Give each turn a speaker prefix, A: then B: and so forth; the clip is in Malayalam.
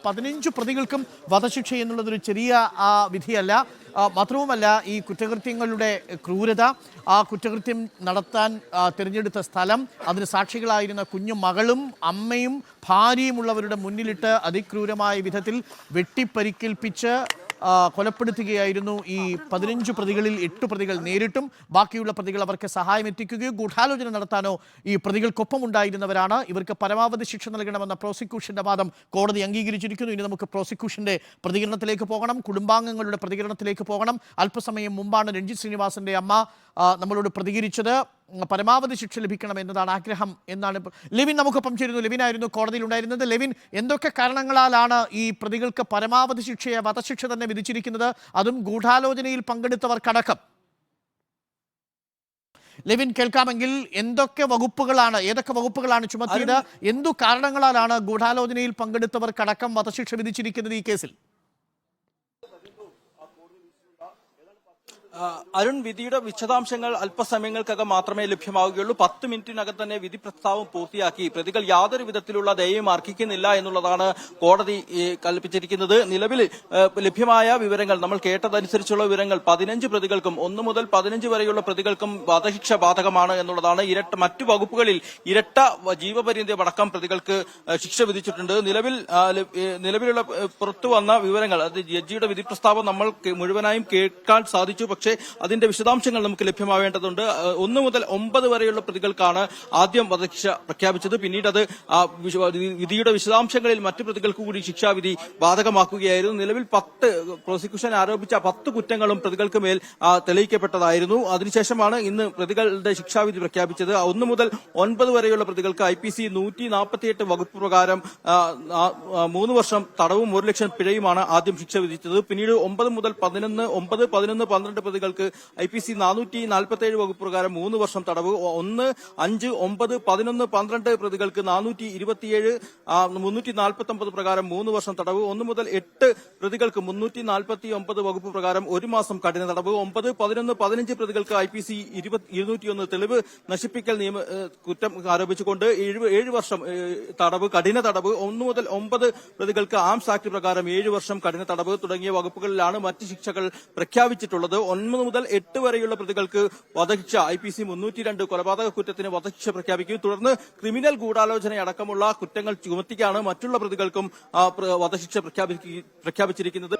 A: 15 പ്രതികൾക്കും വധശിക്ഷ എന്നുള്ളതൊരു ചെറിയ വിധിയല്ല. മാത്രവുമല്ല, ഈ കുറ്റകൃത്യങ്ങളുടെ ക്രൂരത, ആ കുറ്റകൃത്യം നടത്താൻ തിരഞ്ഞെടുത്ത സ്ഥലം, അതിന് സാക്ഷികളായിരുന്ന കുഞ്ഞു മകളും അമ്മയും ഭാര്യയുമുള്ളവരുടെ മുന്നിലിട്ട് അതിക്രൂരമായ വിധത്തിൽ വെട്ടിപ്പരിക്കേൽപ്പിച്ച് കൊലപ്പെടുത്തുകയായിരുന്നു. ഈ 15 പ്രതികളിൽ 8 പ്രതികൾ നേരിട്ടും ബാക്കിയുള്ള പ്രതികൾ അവർക്ക് സഹായം എത്തിക്കുകയോ ഗൂഢാലോചന നടത്താനോ ഈ പ്രതികൾക്കൊപ്പം ഉണ്ടായിരുന്നവരാണ്. ഇവർക്ക് പരമാവധി ശിക്ഷ നൽകണമെന്ന പ്രോസിക്യൂഷന്റെ വാദം കോടതി അംഗീകരിച്ചിരിക്കുന്നു. ഇനി നമുക്ക് പ്രോസിക്യൂഷന്റെ പ്രതികരണത്തിലേക്ക് പോകണം, കുടുംബാംഗങ്ങളുടെ പ്രതികരണത്തിലേക്ക് പോകണം. അല്പസമയം മുമ്പാണ് രഞ്ജിത്ത് ശ്രീനിവാസന്റെ അമ്മ നമ്മളോട് പ്രതികരിച്ചത്. പരമാവധി ശിക്ഷ ലഭിക്കണം എന്നതാണ് ആഗ്രഹം എന്നാണ്. ലെവിൻ നമുക്കൊപ്പം ചേരുന്നു. ലെവിനായിരുന്നു കോടതിയിൽ ഉണ്ടായിരുന്നത്. ലെവിൻ, എന്തൊക്കെ കാരണങ്ങളാലാണ് ഈ പ്രതികൾക്ക് പരമാവധി ശിക്ഷയെ വധശിക്ഷ തന്നെ വിധിച്ചിരിക്കുന്നത്, അതും ഗൂഢാലോചനയിൽ പങ്കെടുത്തവർക്കടക്കം? ലെവിൻ, കേൾക്കാമെങ്കിൽ ഏതൊക്കെ വകുപ്പുകളാണ് ചുമത്തിയത്? എന്തു കാരണങ്ങളാലാണ് ഗൂഢാലോചനയിൽ പങ്കെടുത്തവർക്കടക്കം വധശിക്ഷ വിധിച്ചിരിക്കുന്നത് ഈ കേസിൽ?
B: അരുൺ, വിധിയുടെ വിശദാംശങ്ങൾ അല്പസമയങ്ങൾക്കകം മാത്രമേ ലഭ്യമാവുകയുള്ളൂ. 10 മിനിറ്റിനകം തന്നെ വിധി പ്രസ്താവം പൂർത്തിയാക്കി. പ്രതികൾ യാതൊരു വിധത്തിലുള്ള ദയയും അർഹിക്കുന്നില്ല എന്നുള്ളതാണ് കോടതി കൽപ്പിച്ചിരിക്കുന്നത്. നിലവിൽ ലഭ്യമായ വിവരങ്ങൾ, നമ്മൾ കേട്ടതനുസരിച്ചുള്ള വിവരങ്ങൾ, 15 പ്രതികൾക്കും 1 മുതൽ 15 വരെയുള്ള പ്രതികൾക്കും വധശിക്ഷ ബാധകമാണ് എന്നുള്ളതാണ്. മറ്റു വകുപ്പുകളിൽ ഇരട്ട ജീവപര്യന്തം അടക്കം പ്രതികൾക്ക് ശിക്ഷ വിധിച്ചിട്ടുണ്ട്. നിലവിലുള്ള പുറത്തു വന്ന വിവരങ്ങൾ, അത് ജഡ്ജിയുടെ വിധി പ്രസ്താവം നമ്മൾ മുഴുവനായും കേൾക്കാൻ സാധിച്ചു. പക്ഷേ അതിന്റെ വിശദാംശങ്ങൾ നമുക്ക് ലഭ്യമാവേണ്ടതുണ്ട്. 1 മുതൽ 9 വരെയുള്ള പ്രതികൾക്കാണ് ആദ്യം വധശിക്ഷ പ്രഖ്യാപിച്ചത്. പിന്നീട് അത് വിധിയുടെ വിശദാംശങ്ങളിൽ മറ്റു പ്രതികൾക്ക് കൂടി ശിക്ഷാവിധി ബാധകമാക്കുകയായിരുന്നു. നിലവിൽ പ്രോസിക്യൂഷൻ ആരോപിച്ച 10 കുറ്റങ്ങളും പ്രതികൾക്ക് മേൽ തെളിയിക്കപ്പെട്ടതായിരുന്നു. അതിനുശേഷമാണ് ഇന്ന് പ്രതികളുടെ ശിക്ഷാവിധി പ്രഖ്യാപിച്ചത്. 1 മുതൽ 9 വരെയുള്ള പ്രതികൾക്ക് IPC 148 വകുപ്പ് പ്രകാരം 3 വർഷം തടവും 1 ലക്ഷം പിഴയുമാണ് ആദ്യം ശിക്ഷ വിധിച്ചത്. പിന്നീട് 9 മുതൽ 11, 9, 11, 12 പ്രതികൾക്ക് IPC 447 വകുപ്പ് പ്രകാരം 3 വർഷം തടവ്, 1, 5, 9, 11, 12 പ്രതികൾക്ക് 427, 349 പ്രകാരം 3 വർഷം തടവ്, 1 മുതൽ 8 പ്രതികൾക്ക് 349 വകുപ്പ് പ്രകാരം 1 മാസം കഠിന തടവ്, 9, 11, 15 പ്രതികൾക്ക് IPC 201 തെളിവ് നശിപ്പിക്കൽ കുറ്റം ആരോപിച്ചുകൊണ്ട് 7 വർഷം തടവ്, കഠിന തടവ്, 1 മുതൽ 9 പ്രതികൾക്ക് ആംസ് ആക്ട് പ്രകാരം 7 വർഷം കഠിന തടവ് തുടങ്ങിയ വകുപ്പുകളിലാണ് മറ്റ് ശിക്ഷകൾ പ്രഖ്യാപിച്ചിട്ടുള്ളത്. 9 മുതൽ 8 വരെയുള്ള പ്രതികൾക്ക് വധശിക്ഷ IPC 302 കൊലപാതക കുറ്റത്തിന് വധശിക്ഷ പ്രഖ്യാപിക്കും. തുടർന്ന് ക്രിമിനൽ ഗൂഢാലോചനയടക്കമുള്ള കുറ്റങ്ങൾ ചുമത്തിക്കാണ് മറ്റുള്ള പ്രതികൾക്കും വധശിക്ഷ പ്രഖ്യാപിച്ചിരിക്കുന്നത്.